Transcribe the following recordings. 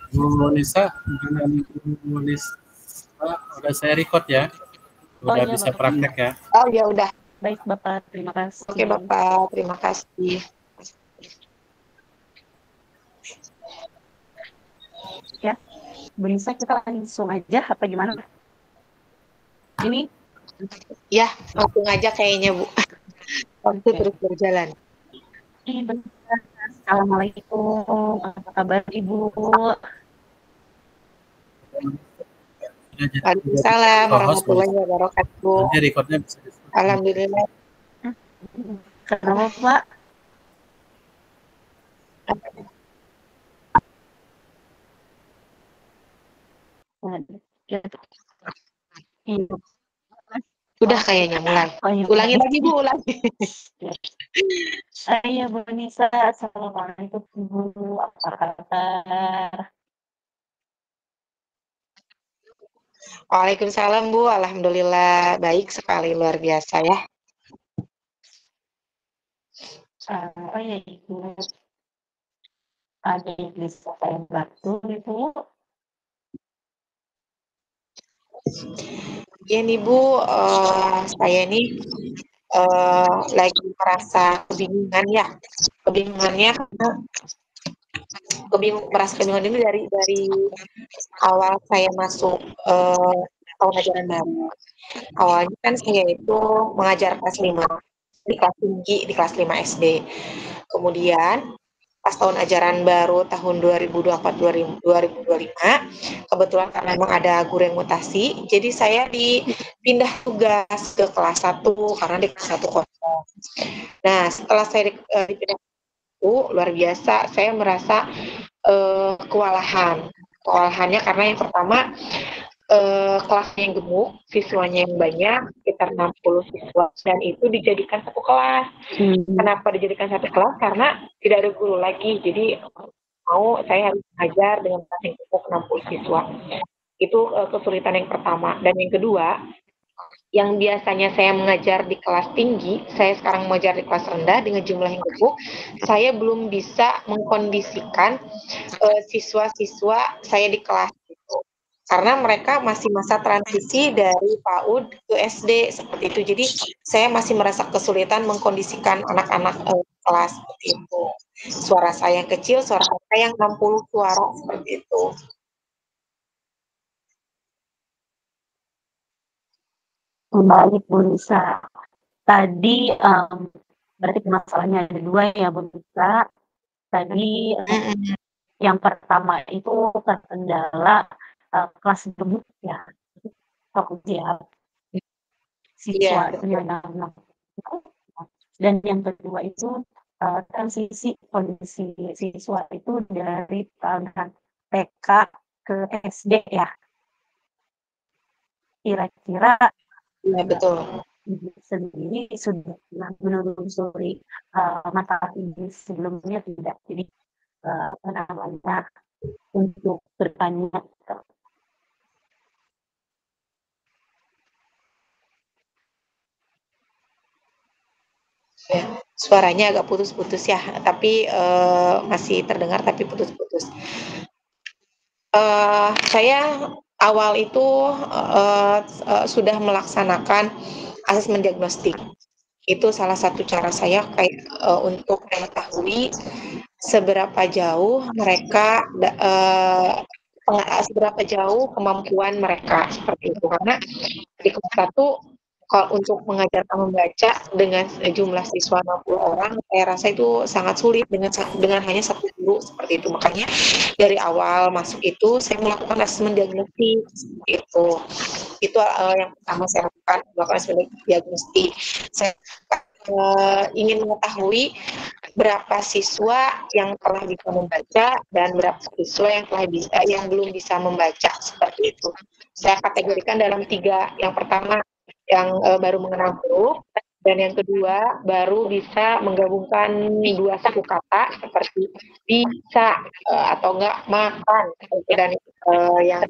Bu Nisa dengan Bu Nisa udah saya record ya, udah iya, bisa Bapak. praktek ya. Oh ya udah. Baik Bapak, terima kasih. Oke Bapak, terima kasih. Ya, Bu Nisa kita langsung aja apa gimana? Ini? Ya, langsung aja kayaknya Bu. Waktu terus berjalan. Assalamualaikum, apa kabar Ibu? Waalaikumsalam warahmatullahi wabarakatuh. Nanti recordnya bisa Alhamdulillah. Kenapa Pak? Udah kayaknya mulai. Ulangi lagi Bu, ulangi. Iya Bu Nisa, assalamualaikum Bu, apa kabar? Waalaikumsalam Bu, alhamdulillah baik sekali, luar biasa ya. Oh ya Ibu, ada yang bisa saya bantu Ibu? Ya nih Bu, saya nih lagi merasa kebingungan ya. Kebingungannya karena merasa kebingungan ini dari awal saya masuk tahun ajaran baru. Awalnya kan saya itu mengajar kelas 5 di kelas tinggi di kelas 5 SD. Kemudian pas tahun ajaran baru tahun 2024-2025, kebetulan karena memang ada guru yang mutasi, jadi saya dipindah tugas ke kelas 1 karena di kelas 1 kosong. Nah, setelah saya dipindah itu, luar biasa, saya merasa kewalahan. Kewalahannya karena yang pertama, kelasnya yang gemuk, siswanya yang banyak, sekitar 60 siswa, dan itu dijadikan satu kelas. Kenapa dijadikan satu kelas? Karena tidak ada guru lagi, jadi saya harus mengajar dengan kelas yang cukup 60 siswa. Itu kesulitan yang pertama. Dan yang kedua, yang biasanya saya mengajar di kelas tinggi, saya sekarang mengajar di kelas rendah dengan jumlah yang cukup, saya belum bisa mengkondisikan siswa-siswa saya di kelas itu. Karena mereka masih masa transisi dari PAUD ke SD seperti itu. Jadi saya masih merasa kesulitan mengkondisikan anak-anak kelas seperti itu. Suara saya yang kecil, suara saya yang 60 suara seperti itu. Baik Bu Nisa, tadi berarti masalahnya ada 2 ya Bu Nisa. Tadi yang pertama itu terkendala kelas gemuk ya, fokus ya, siswa yang dan yang kedua itu transisi kondisi siswa itu dari tahun TK ke SD ya. Kira-kira Iya betul. Ibu sendiri sudah pernah menelusuri masalah ini sebelumnya tidak? Jadi untuk bertanya. Ya, suaranya agak putus-putus ya, tapi masih terdengar tapi putus-putus. Saya awal itu sudah melaksanakan asesmen diagnostik. Itu salah satu cara saya untuk mengetahui seberapa jauh mereka seberapa jauh kemampuan mereka seperti itu. Karena di kelas 1 kalau untuk mengajarkan membaca dengan jumlah siswa 60 orang, saya rasa itu sangat sulit dengan hanya satu guru seperti itu. Makanya dari awal masuk itu saya melakukan asesmen diagnostik itu. Itu yang pertama saya lakukan asesmen diagnostik. Saya ingin mengetahui berapa siswa yang telah bisa membaca dan berapa siswa yang belum bisa membaca seperti itu. Saya kategorikan dalam 3. Yang pertama yang baru mengenal huruf, dan yang kedua baru bisa menggabungkan 2 suku kata seperti bisa atau enggak makan, dan yang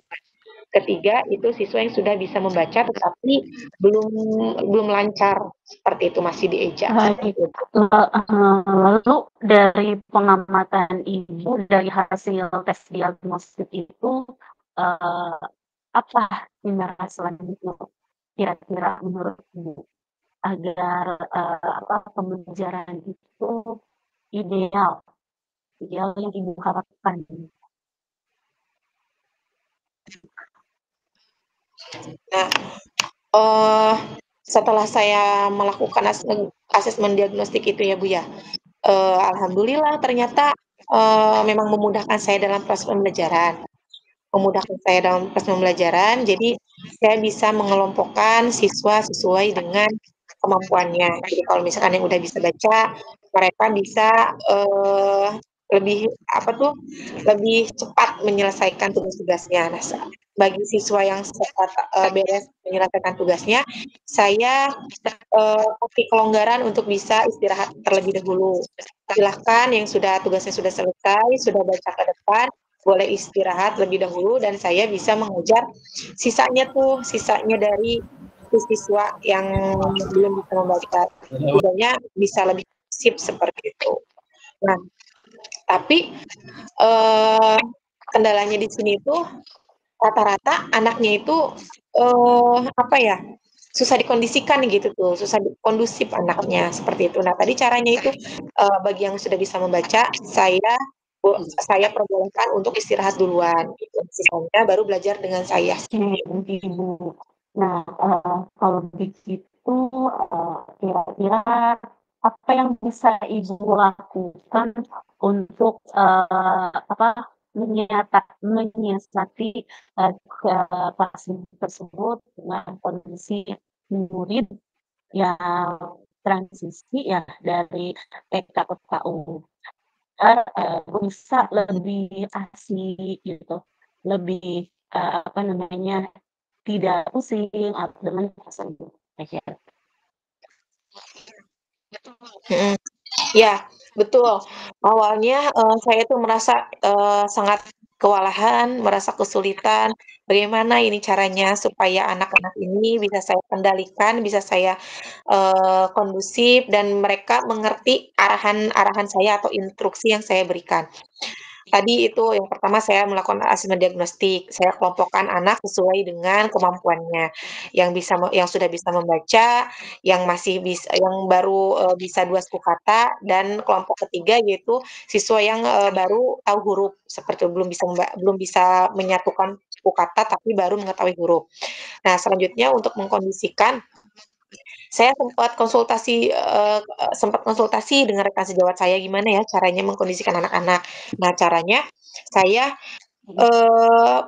ketiga itu siswa yang sudah bisa membaca tetapi belum lancar seperti itu, masih diejak. Baik. Lalu dari pengamatan Ibu dari hasil tes diagnostik itu, apa tindakan selanjutnya kira-kira menurut Ibu agar, pembelajaran itu ideal ideal yang Ibu harapkan? Nah, setelah saya melakukan asesmen diagnostik itu ya Bu ya, alhamdulillah ternyata memang memudahkan saya dalam proses pembelajaran. Jadi saya bisa mengelompokkan siswa sesuai dengan kemampuannya. Jadi kalau misalkan yang udah bisa baca, mereka bisa lebih lebih cepat menyelesaikan tugas-tugasnya. Nah, bagi siswa yang cepat beres menyelesaikan tugasnya, saya kasih kelonggaran untuk bisa istirahat terlebih dahulu. Silahkan yang tugasnya sudah selesai, sudah baca ke depan, boleh istirahat lebih dahulu dan saya bisa mengejar sisanya dari siswa yang belum bisa membaca. Setidaknya bisa lebih sip seperti itu. Nah, tapi kendalanya di sini itu rata-rata anaknya itu susah dikondisikan gitu tuh, susah kondusif anaknya seperti itu. Nah, tadi caranya itu bagi yang sudah bisa membaca, saya perbolehkan untuk istirahat duluan, gitu. Sisanya baru belajar dengan saya. Oke, Ibu. Nah, kalau begitu, kira-kira apa yang bisa Ibu lakukan untuk, menyiasati, kelas tersebut dengan kondisi murid yang transisi ya dari TK ke PAUD. Bisa lebih asik gitu, lebih, tidak pusing dengan perasaan belajar. Mhm. Ya, betul. Awalnya, saya tuh merasa, sangat kewalahan, merasa kesulitan, bagaimana ini caranya supaya anak-anak ini bisa saya kendalikan, bisa saya, kondusif dan mereka mengerti arahan-arahan saya atau instruksi yang saya berikan. Tadi itu yang pertama saya melakukan asesmen diagnostik, saya kelompokkan anak sesuai dengan kemampuannya, yang sudah bisa membaca, yang baru, bisa 2 suku kata, dan kelompok ketiga yaitu siswa yang, baru tahu huruf, seperti belum bisa menyatukan suku kata tapi baru mengetahui huruf. Nah, selanjutnya untuk mengkondisikan saya sempat konsultasi dengan rekan sejawat saya gimana ya caranya mengkondisikan anak-anak. Nah, caranya saya,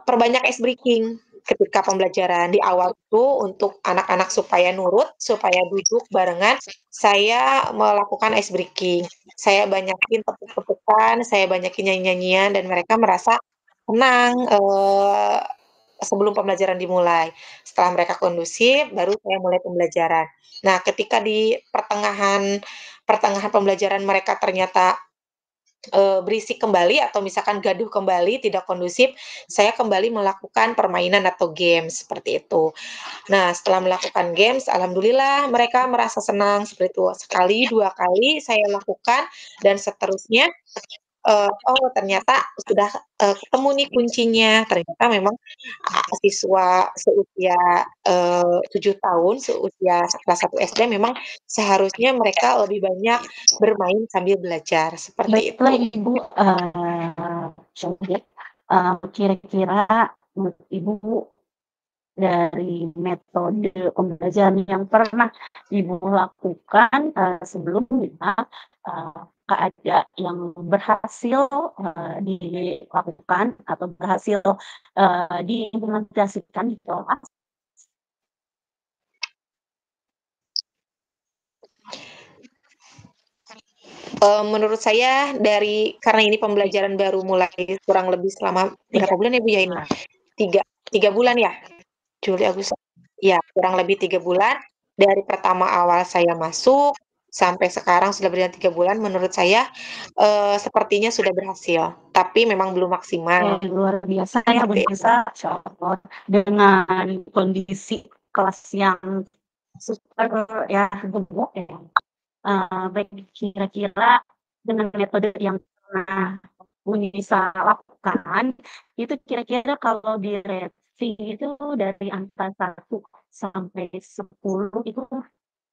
perbanyak ice breaking ketika pembelajaran. Di awal itu untuk anak-anak supaya nurut, supaya duduk barengan, saya melakukan ice breaking. Saya banyakin tepuk-tepukan, saya banyakin nyanyi-nyanyian dan mereka merasa tenang, sebelum pembelajaran dimulai. Setelah mereka kondusif, baru saya mulai pembelajaran. Nah, ketika di pertengahan pertengahan pembelajaran mereka ternyata, berisik kembali atau misalkan gaduh kembali, tidak kondusif, saya kembali melakukan permainan atau games, seperti itu. Nah, setelah melakukan games, alhamdulillah mereka merasa senang, seperti itu. Sekali, 2 kali saya lakukan dan seterusnya, oh ternyata sudah, ketemu nih kuncinya, ternyata memang siswa seusia, 7 tahun, seusia kelas 1 SD memang seharusnya mereka lebih banyak bermain sambil belajar, seperti Baiklah itu. Ibu, Syahid, kira-kira menurut Ibu dari metode pembelajaran yang pernah Ibu lakukan, sebelumnya, ada yang berhasil, dilakukan atau berhasil, diimplementasikan di kelas? Menurut saya karena ini pembelajaran baru mulai kurang lebih selama berapa bulan ya Bu ya ini? 3 bulan ya? Juli, Agustus, ya kurang lebih 3 bulan, dari pertama awal saya masuk, sampai sekarang sudah berjalan 3 bulan, menurut saya, sepertinya sudah berhasil, tapi memang belum maksimal, Luar biasa ya Bu seperti itu. Nisa, Masya Allah, dengan kondisi kelas yang super ya, gemuk ya. Baik, kira-kira dengan metode yang pernah Bu Nisa lakukan, itu kira-kira kalau di-rating itu dari angka 1 sampai 10 itu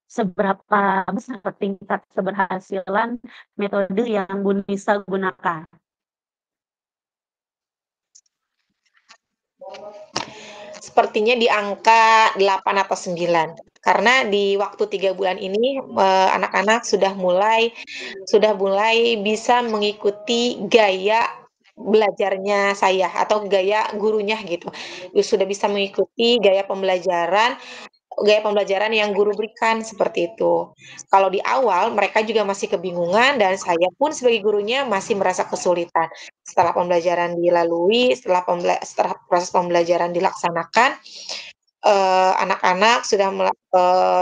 seberapa besar tingkat keberhasilan metode yang Bu Nisa gunakan? Sepertinya di angka 8 atau 9. Karena di waktu 3 bulan ini, anak-anak sudah mulai bisa mengikuti gaya belajarnya saya atau gaya gurunya gitu. Sudah bisa mengikuti gaya pembelajaran yang guru berikan, seperti itu. Kalau di awal mereka juga masih kebingungan dan saya pun sebagai gurunya masih merasa kesulitan. Setelah pembelajaran dilalui, setelah proses pembelajaran dilaksanakan, anak-anak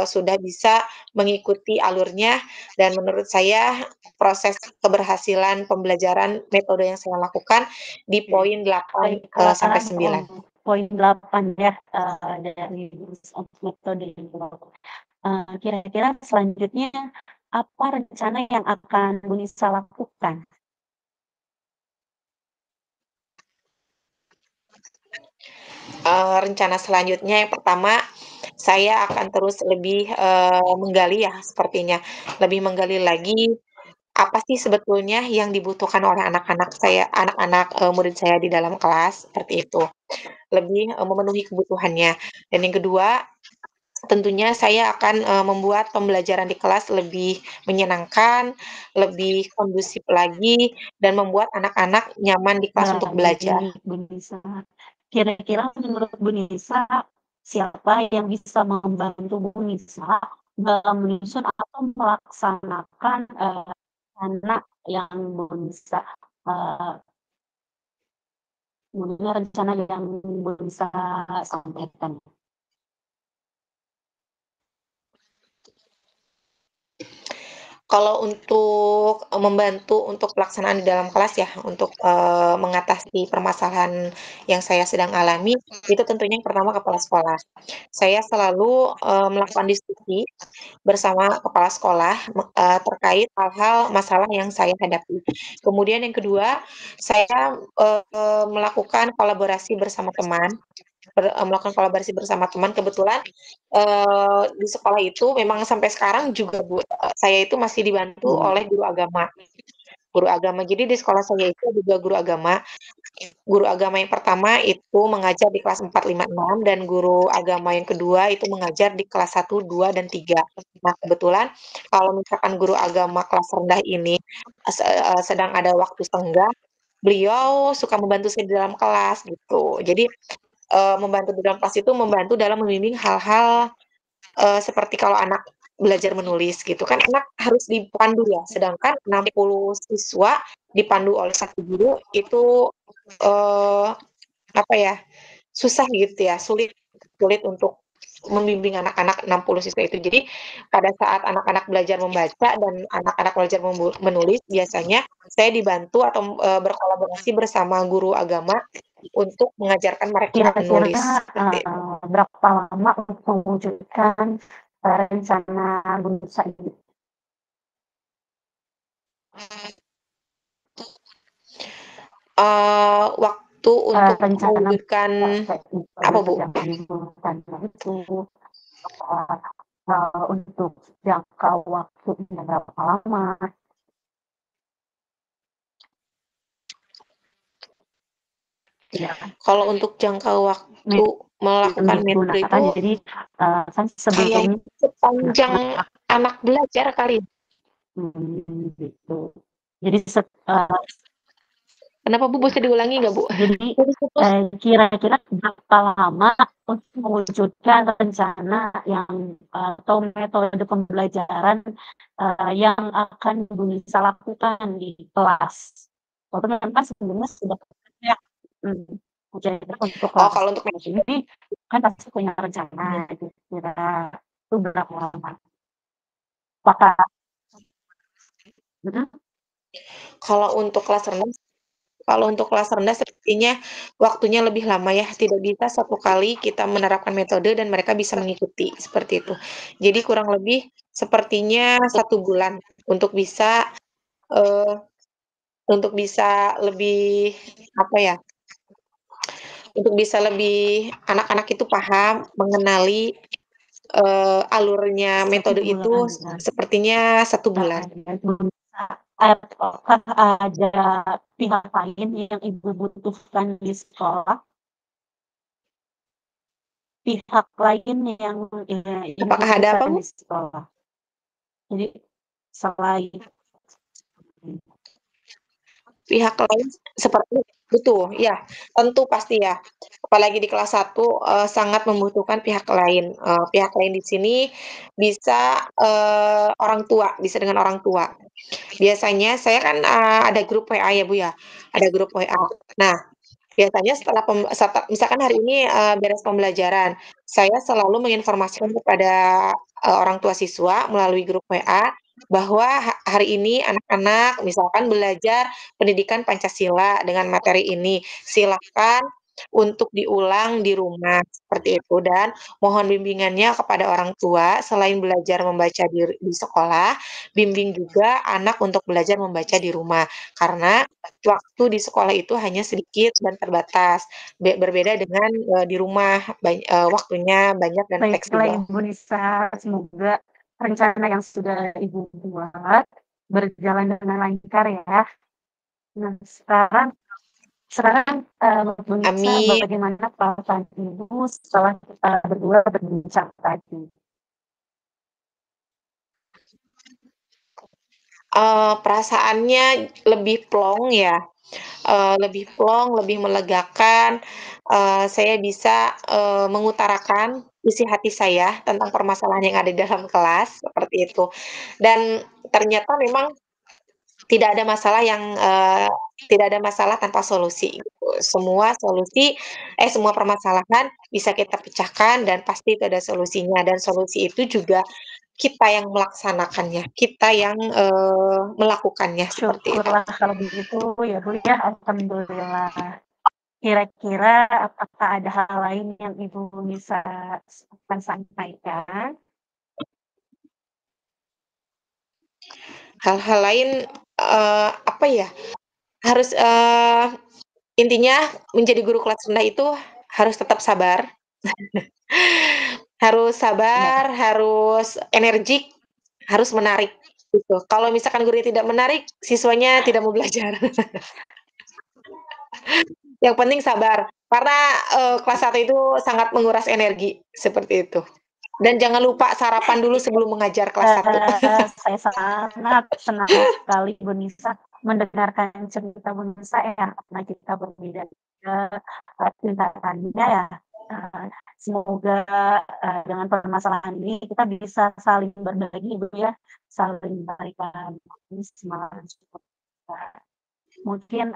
sudah bisa mengikuti alurnya dan menurut saya proses keberhasilan pembelajaran metode yang saya lakukan di poin 8, sampai Baiklah, 9. poin 8 ya, dari metode itu. Kira-kira selanjutnya apa rencana yang akan Bu Nisa lakukan? Rencana selanjutnya yang pertama, saya akan terus lebih, menggali ya sepertinya, lebih menggali lagi apa sih sebetulnya yang dibutuhkan oleh anak-anak, murid saya di dalam kelas, seperti itu. Lebih, memenuhi kebutuhannya. Dan yang kedua, tentunya saya akan, membuat pembelajaran di kelas lebih menyenangkan, lebih kondusif lagi, dan membuat anak-anak nyaman di kelas untuk belajar. Baik, Bu Nisa. Kira-kira menurut Bu Nisa, siapa yang bisa membantu Bu Nisa dalam menyusun atau melaksanakan, rencana yang Bu Nisa, eee, rencana yang Bu Nisa sampaikan? Kalau untuk, membantu untuk pelaksanaan di dalam kelas ya, untuk, mengatasi permasalahan yang saya sedang alami, itu tentunya yang pertama kepala sekolah. Saya selalu, melakukan diskusi bersama kepala sekolah, terkait hal-hal masalah yang saya hadapi. Kemudian yang kedua, saya, melakukan kolaborasi bersama teman, melakukan kolaborasi bersama teman. Kebetulan, di sekolah itu memang sampai sekarang juga Bu, saya itu masih dibantu Mhm. oleh guru agama. Guru agama, jadi di sekolah saya itu ada 2 guru agama. Guru agama yang pertama itu mengajar di kelas 4, 5, 6 dan guru agama yang kedua itu mengajar di kelas 1, 2, dan 3. Nah, kebetulan kalau misalkan guru agama kelas rendah ini, sedang ada waktu senggang, beliau suka membantu saya di dalam kelas, gitu. Jadi, membantu di dalam kelas itu membantu dalam membimbing hal-hal, seperti kalau anak belajar menulis gitu kan anak harus dipandu ya, sedangkan 60 siswa dipandu oleh 1 guru itu, eee, apa ya, susah gitu ya, sulit sulit untuk membimbing anak-anak 60 siswa itu. Jadi, pada saat anak-anak belajar membaca dan anak-anak belajar menulis, biasanya saya dibantu atau, berkolaborasi bersama guru agama untuk mengajarkan mereka Kira-kira, menulis, seperti itu. berapa lama untuk mewujudkan, rencana Bu Nisa ini? Waktu untuk Rencana mewujudkan apa, metode Bu? yang digunakan itu, eee untuk jangka waktunya berapa lama? Ya, Kalau untuk jangka waktu yang melakukan metode digunakan itu, jadi, kan kayaknya sebelumnya sepanjang anak belajar kali ya. gitu. Jadi Kenapa, Bu? Bisa diulangi nggak, Bu? jadi, Putus-putus. kira-kira berapa lama untuk mewujudkan rencana yang, atau metode pembelajaran, yang akan Bu Nisa lakukan di kelas? Waktu memang sebelumnya sudah ya, mhm, kira-kira untuk Oh, kelas kalau untuk ini kan pasti punya rencana gitu, kira itu berapa lama? Apakah Mhm. Kalau untuk kelas rendah sepertinya waktunya lebih lama ya, tidak bisa satu kali kita menerapkan metode dan mereka bisa mengikuti, seperti itu. Jadi kurang lebih sepertinya 1 bulan untuk bisa, eee, lebih, apa ya, untuk bisa lebih anak-anak itu paham, mengenali, alurnya Satu metode itu bulan ya. sepertinya 1 bulan. Dan belum bisa apakah ada pihak lain yang Ibu butuhkan di sekolah? Pihak lain yang, Ibu Apakah ada apa, butuhkan Bu? di sekolah? Jadi selain Pihak lain seperti betul, ya, tentu pasti ya. Apalagi di kelas 1, sangat membutuhkan pihak lain. Pihak lain di sini bisa, orang tua, bisa dengan orang tua. Biasanya saya kan, ada grup WA ya, Bu, ya, ada grup WA. Nah, biasanya misalkan hari ini, beres pembelajaran, saya selalu menginformasikan kepada, orang tua siswa melalui grup WA bahwa hari ini anak-anak misalkan belajar pendidikan Pancasila dengan materi ini, silahkan untuk diulang di rumah, seperti itu. Dan mohon bimbingannya kepada orang tua, selain belajar membaca di sekolah, bimbing juga anak untuk belajar membaca di rumah. Karena waktu di sekolah itu hanya sedikit dan terbatas, berbeda dengan, di rumah waktunya banyak dan baiklah fleksibel. Ibu Nisa, semoga rencana yang sudah Ibu buat berjalan dengan lancar ya. Nah, sekarang, Ibu Nisa, Amin. bagaimana perasaan Ibu setelah kita berdua berbincang tadi? Perasaannya lebih plong ya, lebih plong, lebih melegakan, saya bisa, mengutarakan isi hati saya tentang permasalahan yang ada di dalam kelas, seperti itu. Dan ternyata memang tidak ada masalah tanpa solusi gitu. Semua permasalahan bisa kita pecahkan dan pasti itu ada solusinya dan solusi itu juga kita yang melaksanakannya, kita yang, melakukannya, seperti itu. Syukurlah kalau begitu ya Bu ya, alhamdulillah. Kira-kira apakah ada hal lain yang Ibu bisa akan sampaikan? Hal-hal lain, apa ya, harus, intinya menjadi guru kelas rendah itu harus tetap sabar, harus Ya, sabar, harus energik, harus menarik, gitu. Kalau misalkan gurunya tidak menarik, siswanya tidak mau belajar. Yang penting sabar, karena, kelas 1 itu sangat menguras energi, seperti itu. Dan jangan lupa sarapan dulu sebelum mengajar kelas 1. saya sangat senang sekali Bu Nisa mendengarkan cerita Bu Nisa ya, karena kita berbeda juga, tingkatannya ya. Eee, Semoga, dengan permasalahan ini kita bisa saling berbagi Bu ya, saling memberikan semangat dan support. Mungkin,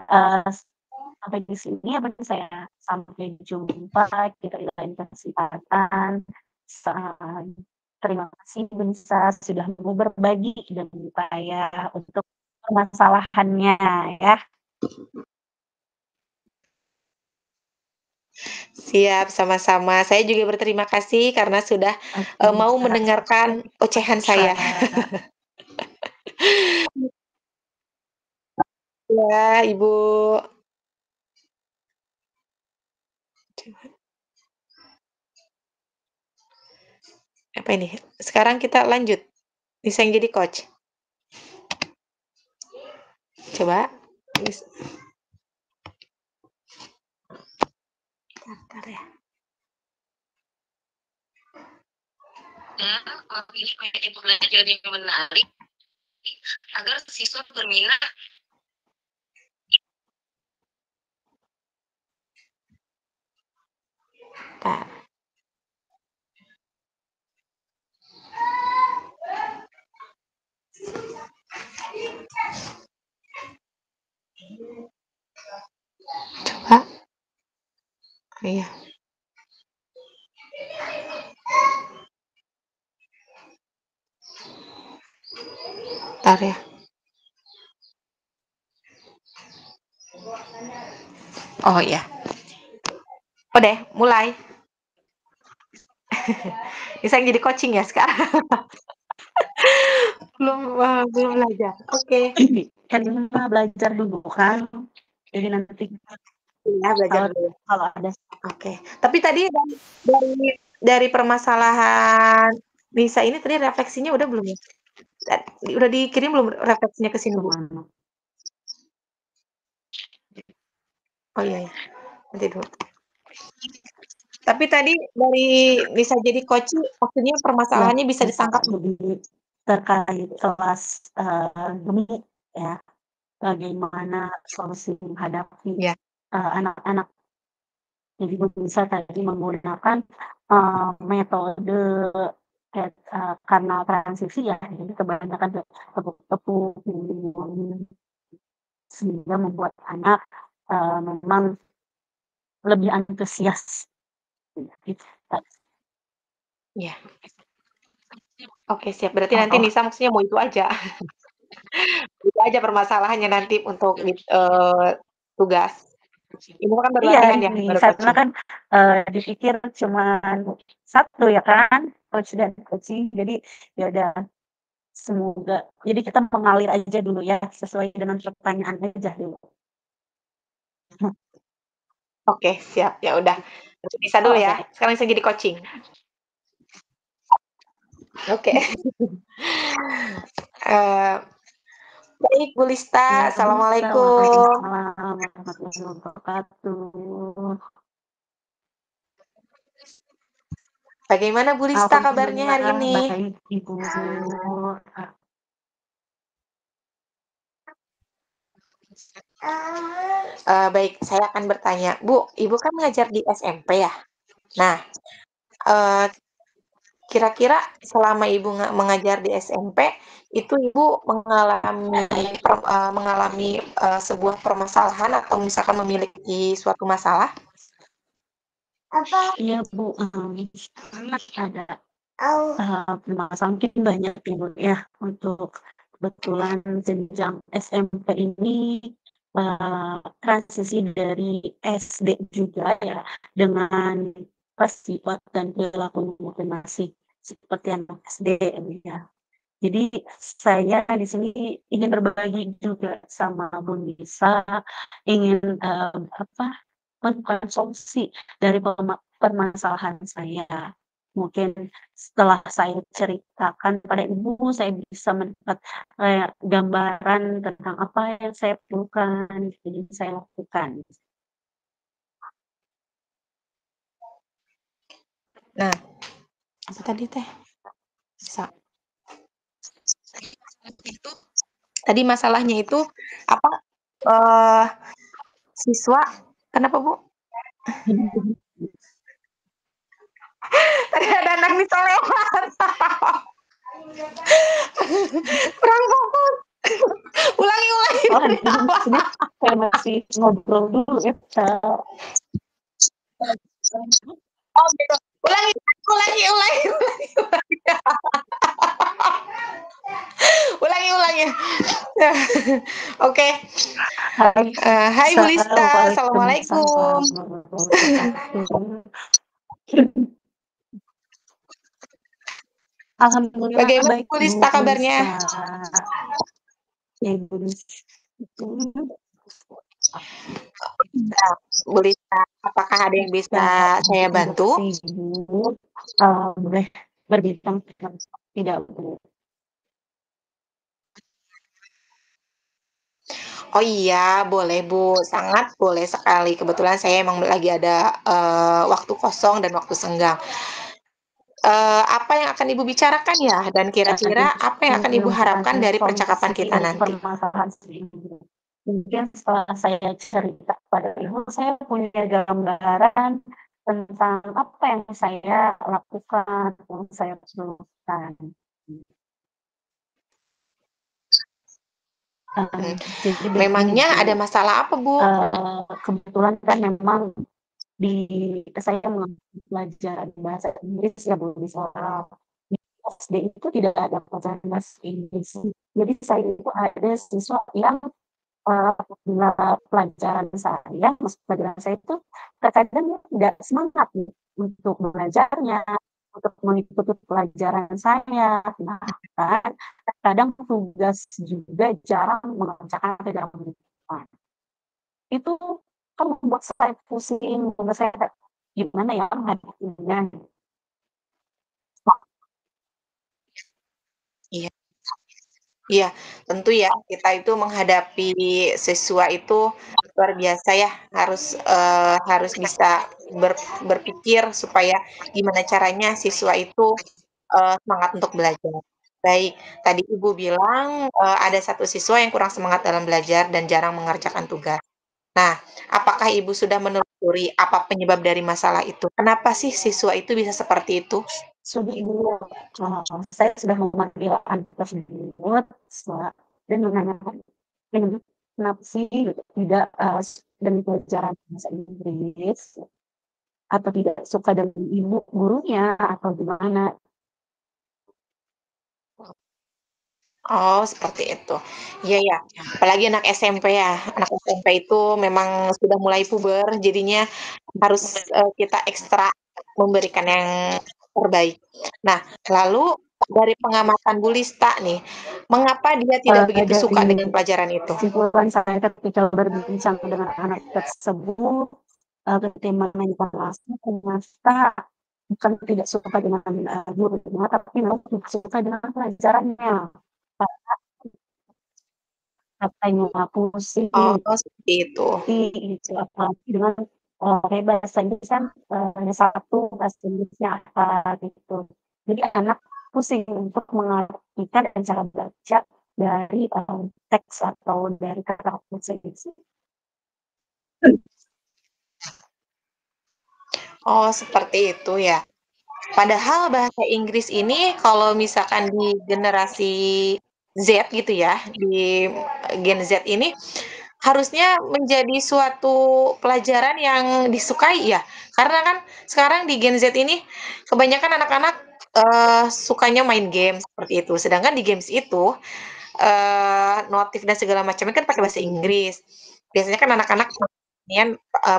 sampai di sini ya Bu Nisa ya, sampai jumpa kita di lain kesempatan. Sa Terima kasih Bu Nisa sudah mau berbagi dengan saya untuk permasalahannya ya. Siap, sama-sama. Saya juga berterima kasih karena sudah, Oke Bu mau Nisa. mendengarkan ocehan saya. Ya, Ibu. Apa ini? Sekarang kita lanjut, Nisa yang jadi coach. Coba, bentar ya. Memilih metode belajar yang menarik agar siswa berminat. Bentar. Coba. Iya. Bentar ya. Oh ya, udah mulai. Bisa jadi coaching ya sekarang? belum belajar. Oke. Kan kita belajar dulu kan. Jadi nanti Iya, belajar kalau dulu. kalau ada Oke. Tapi tadi dari permasalahan Nisa ini tadi refleksinya udah belum ya? Udah dikirim belum refleksinya ke sini, Bu? gimana? Oh iya, ya. Nanti dulu. Tapi tadi dari Nisa jadi coaching, maksudnya Ya, permasalahannya bisa ditangkap. jadi terkait kelas demi ya, bagaimana solusi menghadapi Ya. anak-anak. Jadi bisa tadi menggunakan metode karena transisi ya, jadi kebanyakan tepuk-tepuk, sehingga membuat anak memang lebih antusias. Gitu. Iya. Oke, siap. Berarti nanti Oh, Nisa maksudnya mau itu aja. Itu aja permasalahannya nanti untuk tugas. Ini kan baru iya, latihan ya, di baru sana coaching. kan dipikir cuman satu ya kan, coach dan coaching. Jadi ya udah, semoga jadi kita mengalir aja dulu ya, sesuai dengan pertanyaan aja dulu. Oke, siap. Ya udah. Bisa dulu ya. Oke. Sekarang bisa jadi coaching. Oke. Baik, Bu Lista. Ya, Assalamualaikum. waalaikumsalam warahmatullahi wabarakatuh. Bagaimana Bu Lista kabarnya hari Alhamdulillah ini? baik, Ibu. Baik, saya akan bertanya. Bu, Ibu kan mengajar di SMP ya? Nah, eee, kira-kira selama Ibu mengajar di SMP, itu Ibu mengalami sebuah permasalahan atau misalkan memiliki suatu masalah? Iya, Bu, sangat ada permasalahan, mungkin banyak ya, Bu, ya, untuk kebetulan jenjang SMP ini transisi dari SD juga ya, dengan sifat dan perilaku mungkin masih seperti anak SD ya. Jadi saya di sini ingin berbagi juga sama Bun Nisa, ingin menemukan solusi dari permasalahan saya. Mungkin setelah saya ceritakan pada Ibu, saya bisa mendapat kayak gambaran tentang apa yang saya perlukan, jadi saya lakukan. Nah, apa tadi teh? Tadi masalahnya itu apa? Siswa kenapa, Bu? Tadi ada anak nih lewat. Kurang fokus. Ulangi. Oh, ini saya masih ngobrol dulu ya. Oh gitu. Ulangi. Ulangi. Oke. Hai Bu Lista, Assalamualaikum. Alhamdulillah Bagaimana baik, Bu Lista kabarnya? Ya, Bu Lista. Bu Lista, apakah ada yang bisa saya bantu? Boleh berbincang tidak, Bu? Oh iya, boleh Bu, sangat boleh sekali. Kebetulan saya emang lagi ada waktu kosong dan waktu senggang. Apa yang akan Ibu bicarakan ya? Dan kira-kira apa yang akan Ibu harapkan dari percakapan kita nanti? Permasalahan ini. Mungkin setelah saya cerita pada Ibu, saya punya gambaran tentang apa yang saya lakukan, yang saya perlukan. Jadi Memangnya begini, ada masalah apa, Bu? kebetulan kan memang saya mengambil pelajaran bahasa Inggris ya, Bu, di sekolah. Di SD itu tidak ada pelajaran bahasa Inggris. Jadi saya itu ada siswa yang apabila pelajaran saya itu terkadang dia tidak semangat nih untuk belajarnya, untuk mengikuti pelajaran saya. Bahkan terkadang tugas juga jarang mengerjakan atau jarang melakukan. Itu kan membuat saya pusing, membuat saya kayak, gimana ya menghadapinya. Iya. Iya, tentu ya kita itu menghadapi siswa itu luar biasa ya, harus bisa ber berpikir supaya gimana caranya siswa itu, semangat untuk belajar. Baik, tadi Ibu bilang, ada satu siswa yang kurang semangat dalam belajar dan jarang mengerjakan tugas. Nah, apakah Ibu sudah menelusuri apa penyebab dari masalah itu? Kenapa sih siswa itu bisa seperti itu? Sudah dulu, saya sudah memanggil anak tersebut dan menanyakan, kenapa sih tidak, dengan pelajaran bahasa Inggris atau tidak suka dengan ibu gurunya atau gimana? Oh, seperti itu. Iya ya, apalagi anak SMP ya. Anak SMP itu memang sudah mulai puber, jadinya harus, kita ekstra memberikan yang terbaik. Nah, lalu dari pengamatan Bu Lista nih, mengapa dia tidak begitu suka Dari dengan pelajaran itu? kesimpulan saya ketika berbincang dengan anak tersebut, ketika main kelasnya ternyata bukan tidak suka dengan, gurunya, tapi memang tidak suka dengan pelajarannya. Karena katanya pusing, Oh, seperti itu. gitu, apalagi dengan, kayak bahasa Inggris kan, hanya satu bahasa Inggrisnya apa gitu. Jadi anak pusing untuk mengartikan dan cara baca dari, teks atau dari kata bahasa Inggris. Oh, seperti itu ya. Padahal bahasa Inggris ini kalau misalkan di generasi Z gitu ya, di Gen Z ini harusnya menjadi suatu pelajaran yang disukai ya. Karena kan sekarang di Gen Z ini kebanyakan anak-anak, sukanya main game seperti itu. Sedangkan di games itu, notif dan segala macamnya kan pakai bahasa Inggris. Biasanya kan anak-anak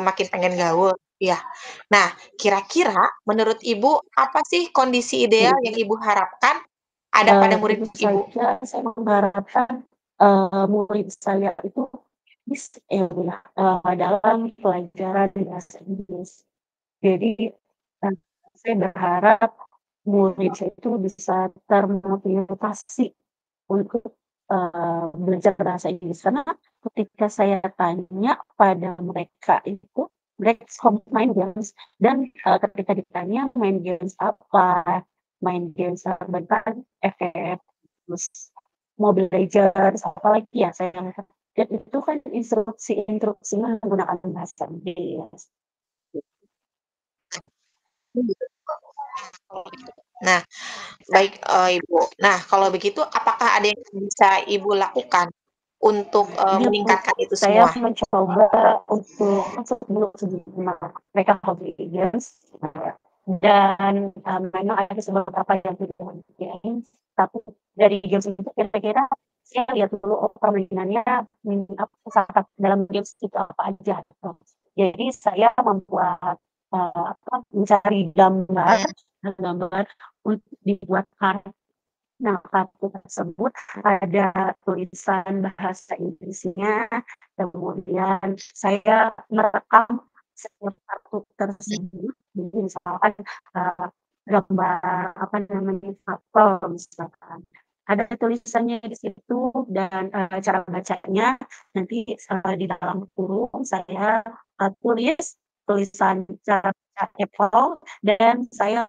makin pengen gaul, iya. Nah, kira-kira menurut Ibu, apa sih kondisi ideal yang Ibu harapkan ada pada murid Tentu Ibu? saja saya mengharapkan, murid saya itu bisa ya, dalam pelajaran bahasa Inggris. Jadi, eee, saya berharap murid saya itu bisa termotivasi untuk, belajar bahasa Inggris. Karena ketika saya tanya pada mereka itu, mereka hobi main games dan, ketika ditanya main games apa, main games berbahan FF, terus Mobile Legends, apalagi ya saya lihat. Dan itu kan instruksinya menggunakan bahasa Inggris. Nah, baik, Ibu. Nah, kalau begitu apakah ada yang bisa Ibu lakukan untuk, Jadi meningkatkan itu saya semua? mencoba untuk masuk dulu sebelum mereka hobi games, dan, memang ada beberapa yang tidak hobi games, tapi dari games itu kira-kira saya lihat dulu, oh permainannya, apa dalam games itu apa aja gitu. Jadi saya membuat, mencari gambar gambar untuk dibuat kartu. Nah, kartu tersebut ada tulisan bahasa Inggrisnya, kemudian saya merekam setiap kartu tersebut. Jadi misalkan, eee, gambar apa namanya, apel misalkan, ada tulisannya di situ dan, cara bacanya nanti, di dalam kurung saya, tulis tulisan cara baca apple dan saya,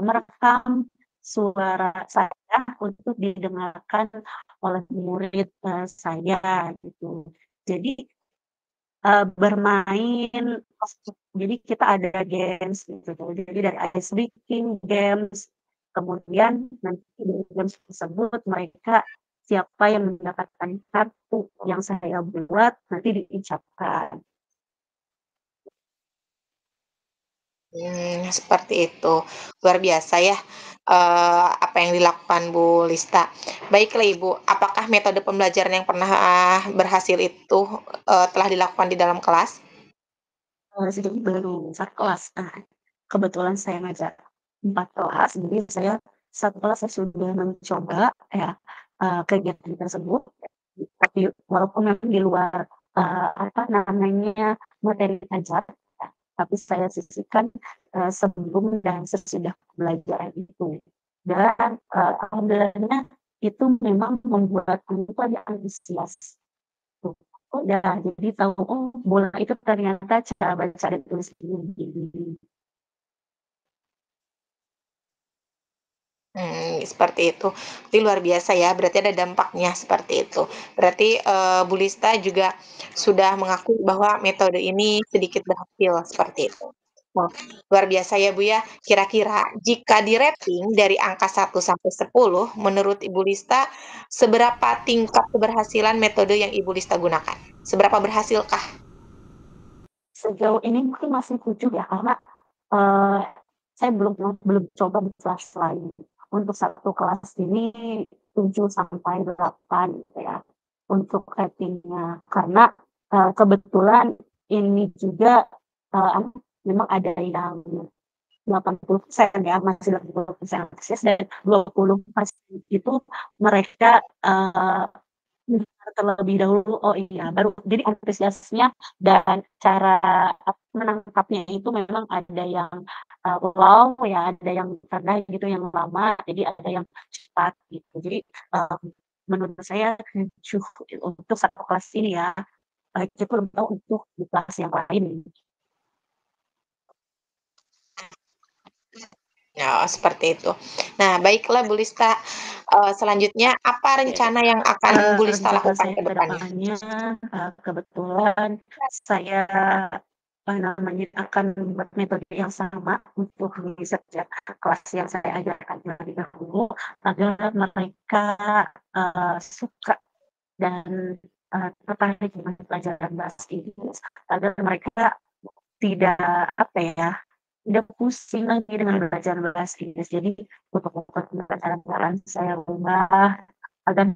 merekam suara saya untuk didengarkan oleh murid, saya gitu. Jadi, bermain jadi kita ada games gitu. Jadi dari ice breaking games, kemudian nanti dari games tersebut mereka siapa yang mendapatkan kartu yang saya buat nanti diucapkan. Seperti itu. Luar biasa ya, apa yang dilakukan Bu Lista. Baiklah Ibu, apakah metode pembelajaran yang pernah berhasil itu, telah dilakukan di dalam kelas? Jadi baru 1 kelas. Nah, kebetulan saya ngajak 4 kelas, jadi saya 1 kelas saya sudah mencoba ya, kegiatan tersebut, tapi walaupun memang di luar, apa namanya, materi ajar, ya, tapi saya sisihkan, sebelum dan sesudah pembelajaran itu. Dan, alhamdulillahnya itu memang membuat guru itu ada antusias. Tuh, oh ya, jadi tahu, oh bola itu ternyata cara baca dan tulis begini. Seperti itu. Jadi luar biasa ya, berarti ada dampaknya seperti itu. Berarti, Bu Lista juga sudah mengakui bahwa metode ini sedikit berhasil, seperti itu. Nah, luar biasa ya, Bu, ya. Kira-kira jika di-rating dari angka 1 sampai 10, menurut Ibu Lista, seberapa tingkat keberhasilan metode yang Ibu Lista gunakan? Seberapa berhasilkah? Sejauh ini mungkin masih 7 ya, karena, eee, saya belum coba di kelas lain. Untuk 1 kelas ini 7 sampai 8 gitu ya, untuk ratingnya. Karena, kebetulan ini juga, apa, memang ada yang 80% ya, masih 80% antusias dan 20% itu mereka, mendengar terlebih dahulu, oh iya, baru jadi antusiasnya dan cara menangkapnya itu memang ada yang, wow ya, ada yang karena gitu, yang lama, jadi ada yang cepat gitu. Jadi, menurut saya 7 untuk 1 kelas ini ya, itu belum tahu untuk di kelas yang lain. Ya, seperti itu. Nah, baiklah Bu Lista, selanjutnya apa rencana yang akan Bu Lista Rencana lakukan saya ke ke depannya? depannya, kebetulan saya, apa namanya, akan membuat metode yang sama untuk di setiap kelas yang saya ajarkan terlebih dahulu, agar mereka, suka dan, tertarik dengan pelajaran bahasa Inggris, agar mereka tidak, apa ya, tidak pusing lagi dengan belajar bahasa Inggris. Jadi untuk membuat pembelajaran saya rubah agar,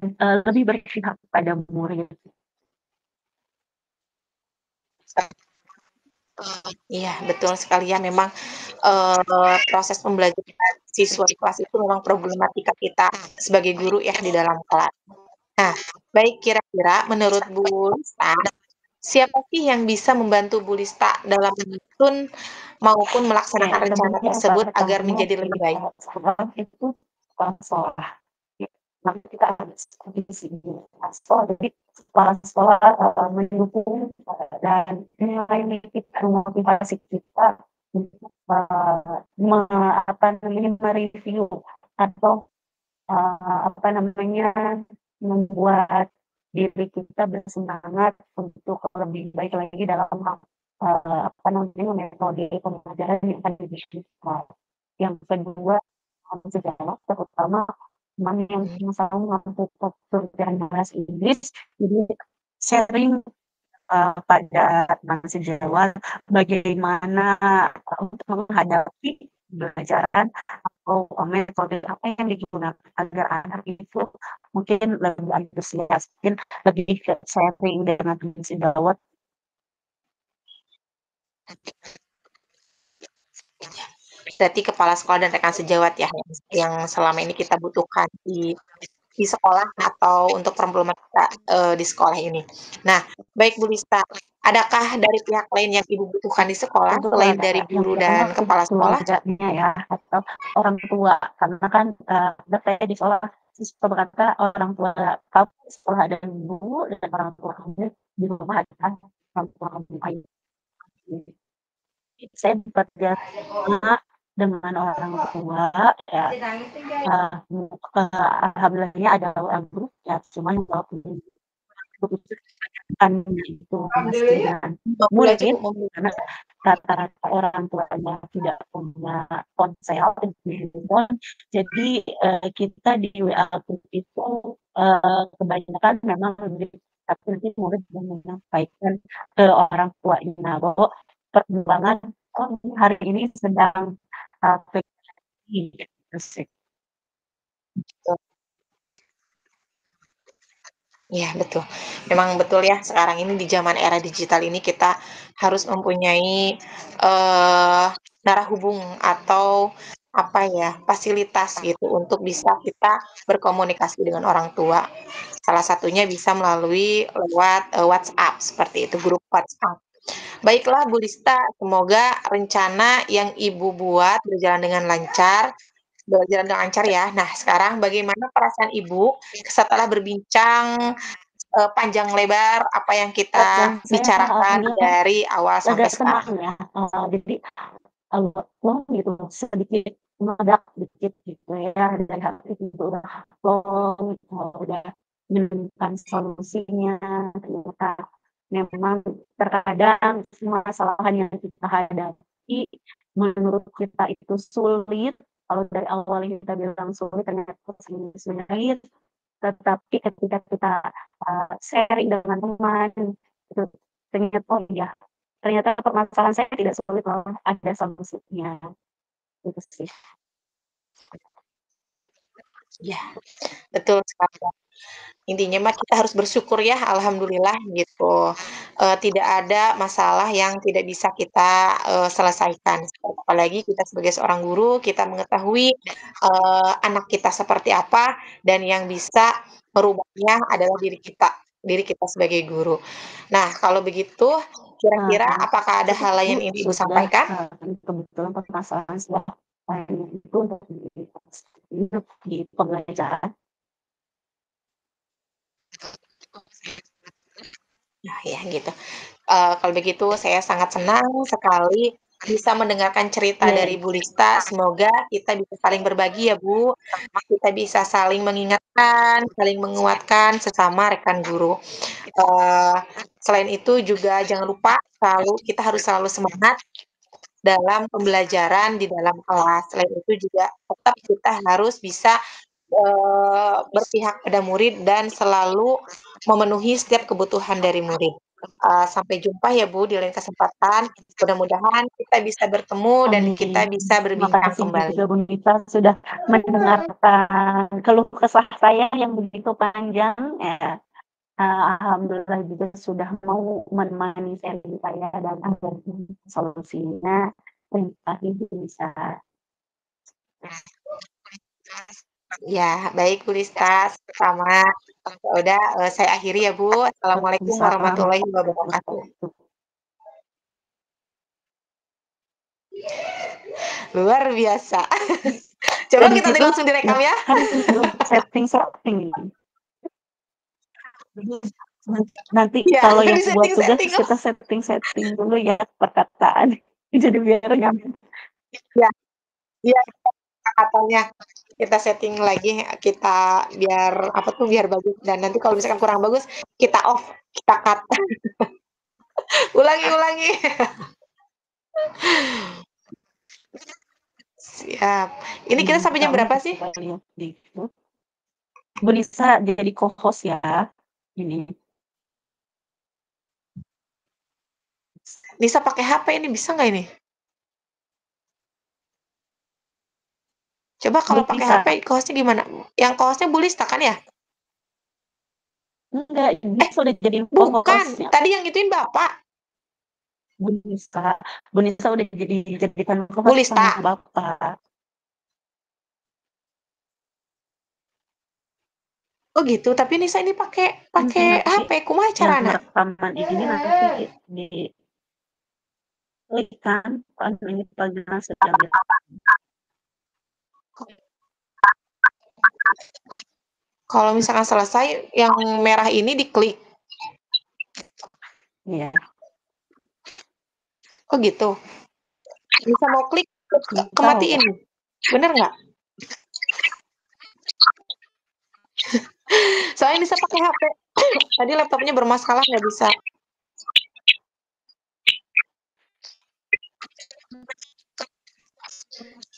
lebih berpihak pada murid. Iya, betul sekali ya memang, proses pembelajaran siswa di kelas itu memang problematika kita sebagai guru ya di dalam kelas. Nah, baik kira-kira menurut Bu Lista, siapa sih yang bisa membantu Bu Lista dalam menyusun maupun Ya, melaksanakan rencana sebenarnya yang tersebut agar pertama menjadi lebih baik? sekolah itu kepala sekolah. Ya, nanti kita harus supervisi di kepala sekolah, jadi kepala sekolah, mendukung, dan nilai kita, memotivasi kita untuk, apa namanya, mereview atau, apa namanya, membuat diri kita bersemangat untuk lebih baik lagi dalam hal, apa namanya, metode pembelajaran yang akan diberikan. Yang kedua, sejarah terutama teman yang sama-sama mampu pekerjaan bahasa Inggris, jadi sharing, pada teman sejawat bagaimana, untuk menghadapi pembelajaran atau, metode apa yang digunakan agar anak itu mungkin lebih antusias, mungkin lebih ke sharing dengan teman sejawat. Berarti kepala sekolah dan rekan sejawat ya yang selama ini kita butuhkan di sekolah atau untuk problematika, di sekolah ini. Nah, baik Bu Lista, adakah dari pihak lain yang Ibu butuhkan di sekolah Tentu selain ada, dari yang guru pertama dan kepala sekolah? keluarganya ya, atau orang tua, karena kan, saya di sekolah siswa berkata orang tua kamu di sekolah ada guru dan orang tua kamu di rumah ada orang tua kamu aja. Saya bekerja sama dengan orang tua ya, eee, alhamdulillahnya ada orang guru ya, cuman walaupun itu kebanyakan itu masih dengan Mobil aja murid, Bu, mobil. karena rata-rata orang tuanya tidak punya ponsel dan handphone. Jadi, kita di WA group itu, kebanyakan memang murid, tapi nanti murid yang menyampaikan ke orang tuanya bahwa perkembangan oh hari ini sedang gitu sih. Iya, betul. Memang betul ya, sekarang ini di zaman era digital ini kita harus mempunyai, darah hubung atau apa ya, fasilitas gitu untuk bisa kita berkomunikasi dengan orang tua. Salah satunya bisa melalui lewat, WhatsApp seperti itu, grup WhatsApp. Baiklah Bu Lista, semoga rencana yang Ibu buat berjalan dengan lancar ya. Nah, sekarang bagaimana perasaan Ibu setelah berbincang panjang lebar apa yang kita Saya bicarakan alhamdulillah dari awal sampai agak sekarang? tenang ya, jadi agak plong gitu, sedikit meledak dikit gitu ya, dari hati itu udah plong gitu, udah menemukan solusinya. Ternyata memang terkadang permasalahan yang kita hadapi menurut kita itu sulit, kalau dari awal kita bilang sulit ternyata sulit, tetapi ketika kita sharing dengan teman itu ternyata oh iya ternyata permasalahan saya tidak sulit loh, ada solusinya gitu sih. Ya, betul sekali. Intinya mah kita harus bersyukur ya, alhamdulillah gitu. Tidak ada masalah yang tidak bisa kita, selesaikan. Apalagi kita sebagai seorang guru, kita mengetahui, anak kita seperti apa dan yang bisa merubahnya adalah diri kita sebagai guru. Nah, kalau begitu kira-kira apakah ada hal lain Itu yang ingin Ibu sudah sampaikan? kebetulan permasalahan sudah itu untuk di pembelajaran. Nah, ya gitu. Kalau begitu saya sangat senang sekali bisa mendengarkan cerita Iya, dari Bu Lista. Semoga kita bisa saling berbagi ya Bu, kita bisa saling mengingatkan, saling menguatkan sesama rekan guru. Eee, Selain itu juga jangan lupa kita harus selalu semangat dalam pembelajaran di dalam kelas. Selain itu juga tetap kita harus bisa, berpihak pada murid dan selalu memenuhi setiap kebutuhan dari murid. Sampai jumpa ya Bu di lain kesempatan. Mudah-mudahan kita bisa bertemu dan kita amin. bisa Terima berbincang kasih kembali. juga Bu Nita sudah mendengarkan keluh kesah saya yang begitu panjang ya. Alhamdulillah juga sudah mau menemani sharing saya dan ada solusinya. Terima kasih bisa. Ya, baik Bu Lista, sama. Ya udah, saya akhiri ya Bu. Assalamualaikum Waalaikumsalam warahmatullahi warahmatullahi wabarakatuh. wabarakatuh. Luar biasa. Coba Dari kita nanti situ langsung direkam ya. kan belum setting. Nanti Ya, kalau yang di buat tugas setting-setting. kita setting dulu ya perkataan. Jadi biar nyambung. Ya, iya katanya kita setting lagi, kita biar apa tuh, biar bagus dan nanti kalau misalkan kurang bagus, kita off, kita cut. Ulangi. Siap. Ini kita sampai jam berapa sih? Bisa jadi co-host ya ini. Bisa pakai HP ini, bisa nggak ini? Coba kalau pakai Bisa. HP co-host-nya gimana? Yang co-host-nya Bu Lista kan ya? Enggak, ini sudah jadi Bukan, co-host-nya. tadi yang gituin Bapak. Bu Nisa udah dijadikan Bu co-host sama Lista. Bapak. Oh gitu, tapi Nisa ini pakai Nanti HP, kumaha yang carana? rekaman ini nanti diklik kan ini panggilan sedang Kalau misalkan selesai, yang merah ini diklik. ya. Oh gitu. Bisa mau klik kematiin. Bener nggak? Soalnya bisa pakai HP. Tadi laptopnya bermasalah nggak bisa.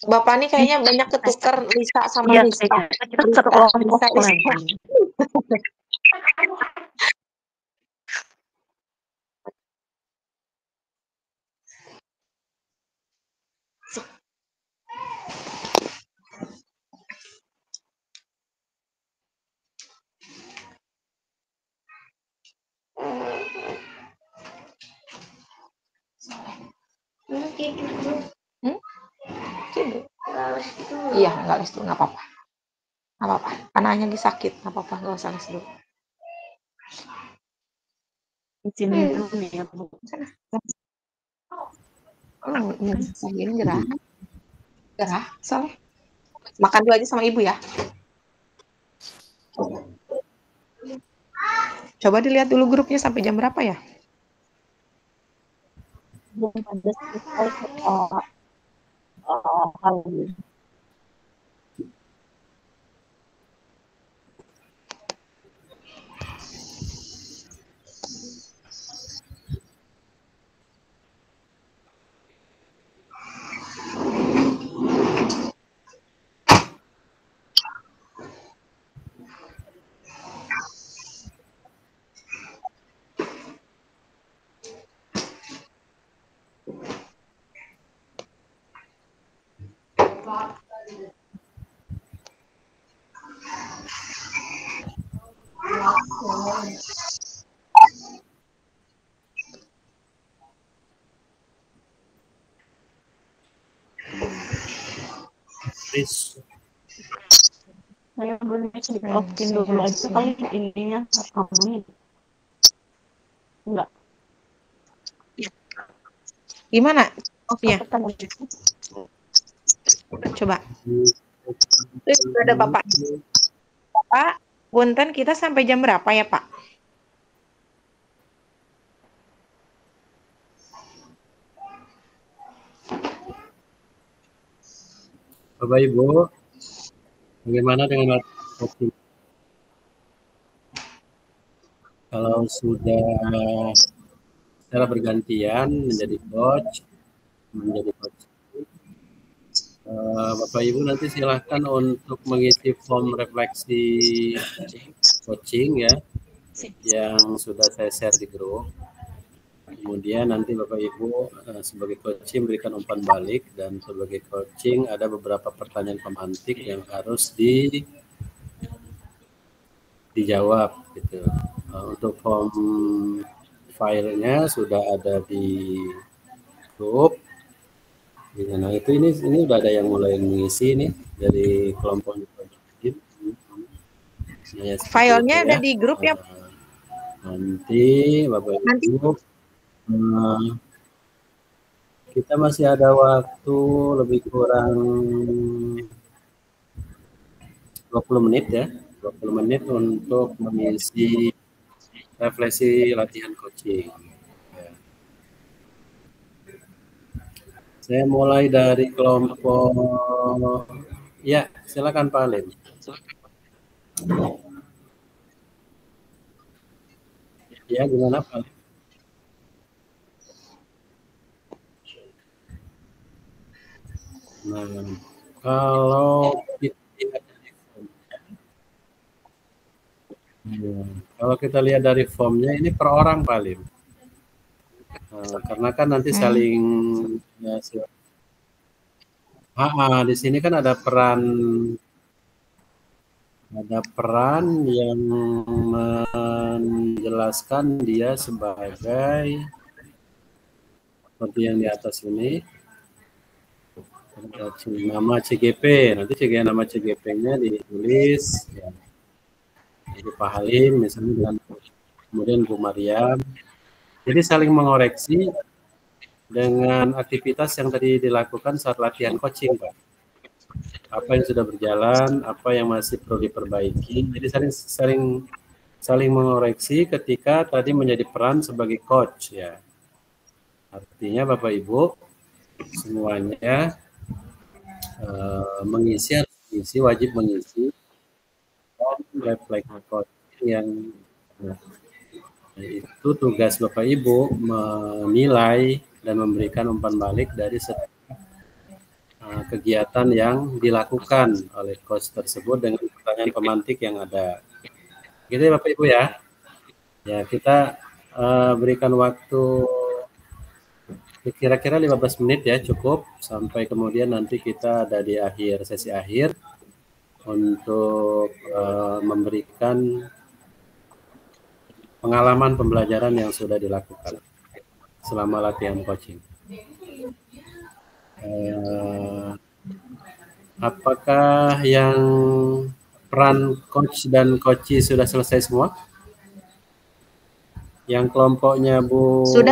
Bapak nih kayaknya banyak ketukar Lisa sama Iya, Nisa. kita satu kelompok Lisa. lagi. Iya, nggak les dulu, nggak apa-apa. Nggak apa-apa, anaknya lagi sakit, nggak apa-apa, nggak usah les dulu. Izin minum ya, Bu. Ini gerah. Gerah, soalnya. Makan dulu aja sama ibu ya. Coba dilihat dulu grupnya sampai jam berapa ya? Belum ada selesai hari. Please. Saya boleh speak off-in dulu aja kali ininya rekamannya. Enggak. Gimana off-nya? Coba. Sudah ada Bapak. Bapak, punten kita sampai jam berapa ya, Pak? Bapak Ibu, bagaimana dengan coaching? Kalau sudah secara bergantian menjadi coach, Bapak Ibu nanti silahkan untuk mengisi form refleksi coaching ya, yang sudah saya share di grup. Kemudian nanti Bapak Ibu sebagai coaching berikan umpan balik, dan sebagai coaching ada beberapa pertanyaan pemantik yang harus dijawab gitu. Untuk form filenya sudah ada di grup. Nah itu ini udah ada yang mulai mengisi nih dari kelompok. Nah, filenya ada di grup ya. Nanti Bapak Ibu kita masih ada waktu lebih kurang 20 menit ya, 20 menit untuk mengisi refleksi latihan coaching. Saya mulai dari kelompok, ya silakan Pak Alim. Ya gimana Pak Alim? Nah, kalau kita lihat dari formnya ini per orang Pak Alim. Karena kan nanti saling di sini kan ada peran yang menjelaskan dia sebagai seperti yang di atas ini, nama CGP, nanti nama CGP-nya ditulis ya. Jadi Pak Halim misalnya dengan kemudian Bu Mariam, jadi saling mengoreksi dengan aktivitas yang tadi dilakukan saat latihan coaching Pak. Apa yang sudah berjalan, apa yang masih perlu diperbaiki. Jadi saling mengoreksi ketika tadi menjadi peran sebagai coach ya. Artinya Bapak Ibu semuanya wajib mengisi refleks coaching yang itu tugas Bapak Ibu menilai dan memberikan umpan balik dari setiap kegiatan yang dilakukan oleh coach tersebut dengan pertanyaan pemantik yang ada. Gitu ya Bapak Ibu ya. Ya kita berikan waktu kira-kira 15 menit ya, cukup sampai kemudian nanti kita ada di sesi akhir untuk memberikan pengalaman pembelajaran yang sudah dilakukan selama latihan coaching. Apakah yang peran coach dan coachi sudah selesai semua? Yang kelompoknya Bu Sudah.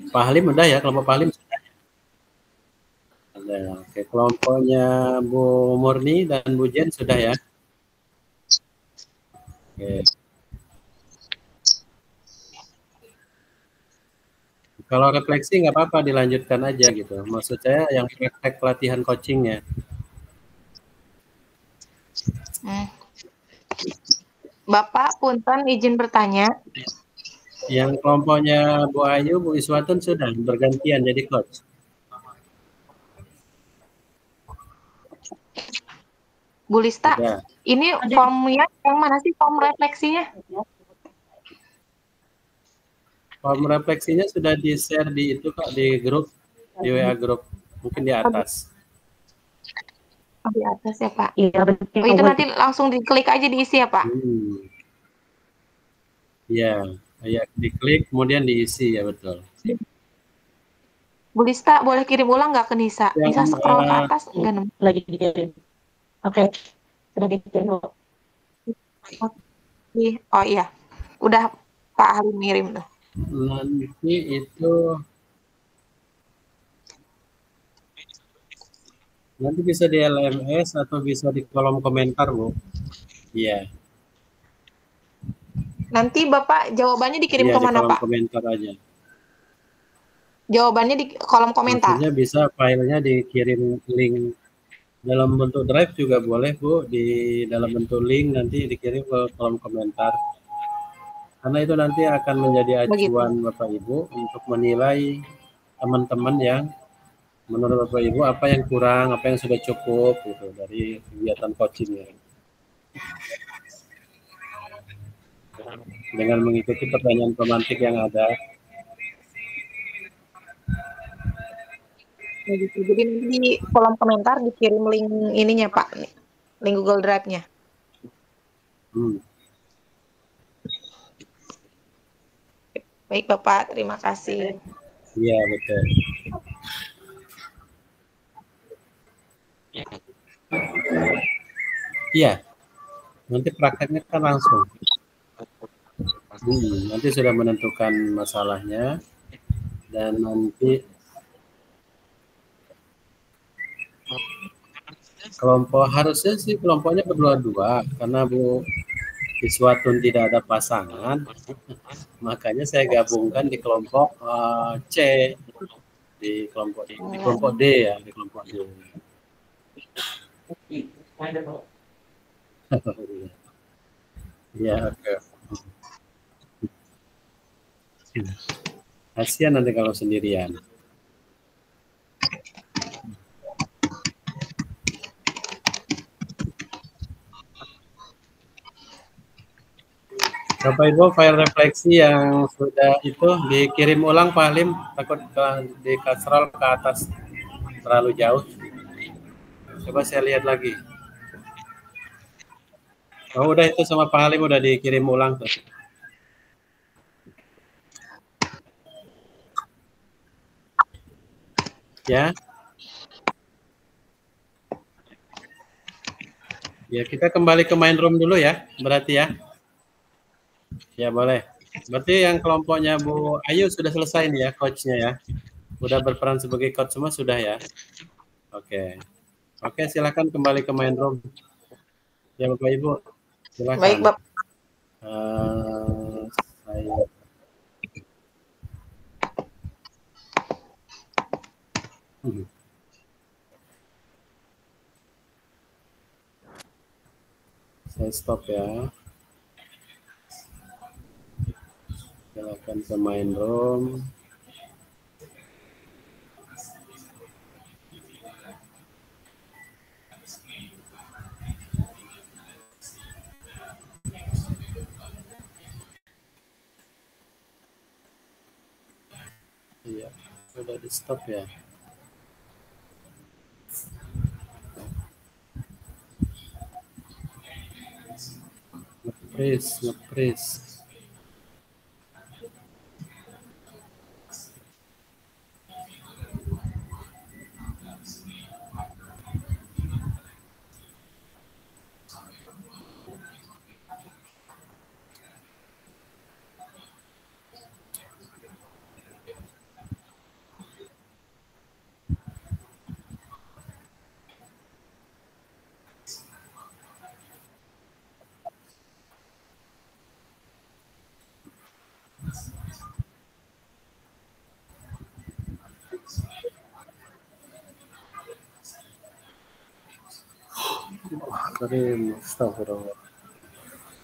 Pak Halim udah ya, kelompok Pak Halim sudah. Ada. Oke, kelompoknya Bu Murni dan Bu Jen sudah ya. Oke. Kalau refleksi nggak apa-apa, dilanjutkan aja gitu. Maksud saya yang praktek pelatihan coachingnya. Bapak, punten izin bertanya. Yang kelompoknya Bu Ayu, Bu Iswatun sudah bergantian jadi coach. Bu Lista, Sudah. ini formnya yang mana sih form refleksinya? Form refleksinya sudah di-share di itu Kak, di grup, di WA grup, mungkin di atas. Oh, di atas ya Pak. Iya, betul. Oh, itu nanti langsung diklik aja diisi ya Pak? Iya, ya, diklik kemudian diisi ya betul. Bu Lista, boleh kirim ulang nggak ke Nisa? Nisa scroll ke atas nggak nemu. Lagi dikirim. Oke, sudah dikirim. Oh iya, udah Pak Halim ngirim tuh. Nanti itu nanti bisa di LMS atau bisa di kolom komentar Bu. Iya. Nanti Bapak jawabannya dikirim Iya, kemana di kolom Pak? komentar aja. Jawabannya di kolom komentar. Maksudnya bisa filenya dikirim link dalam bentuk drive juga boleh Bu, di dalam bentuk link nanti dikirim ke kolom komentar. Karena itu nanti akan menjadi acuan Bapak Ibu untuk menilai teman-teman yang menurut Bapak Ibu apa yang kurang, apa yang sudah cukup gitu dari kegiatan coachingnya. Dengan mengikuti pertanyaan pemantik yang ada. Jadi nanti di kolom komentar dikirim link ininya Pak, link Google Drive-nya. Baik Bapak, terima kasih. Iya betul. Iya, nanti prakteknya kan langsung. Nanti sudah menentukan masalahnya dan nanti kelompok harusnya sih kelompoknya berdua-dua karena Bu Iswatun tidak ada pasangan, makanya saya gabungkan di kelompok C, di kelompok D ya, di kelompok D. Ya, oke. Kasihan nanti kalau sendirian. Bapak Ibu, file refleksi yang sudah itu dikirim ulang Pak Halim, takut di kasrol ke atas terlalu jauh. Coba saya lihat lagi. Oh udah itu sama Pak Halim udah dikirim ulang tuh. Ya. Ya kita kembali ke main room dulu ya, berarti ya. Ya boleh. Berarti yang kelompoknya Bu Ayu sudah selesai nih ya coachnya ya. Udah berperan sebagai coach semua sudah ya. Oke. Oke silakan kembali ke main room. Ya Bapak Ibu silakan. Baik Bapak. Saya stop ya. Silakan ke main room. Iya, sudah di stop ya. Nge-freeze. Karim, astagfirullah.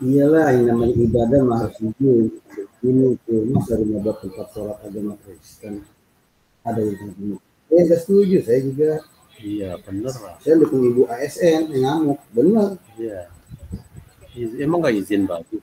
Iyalah, yang namanya ibadah mah harus jujur. Ini tuh masa rumah buat tempat sholat agama Kristen. Ada yang begini. Nggak setuju, saya juga. Iya, bener lah. Saya dukung ibu ASN yang ngamuk, bener. Iya. Emang nggak izin bagi?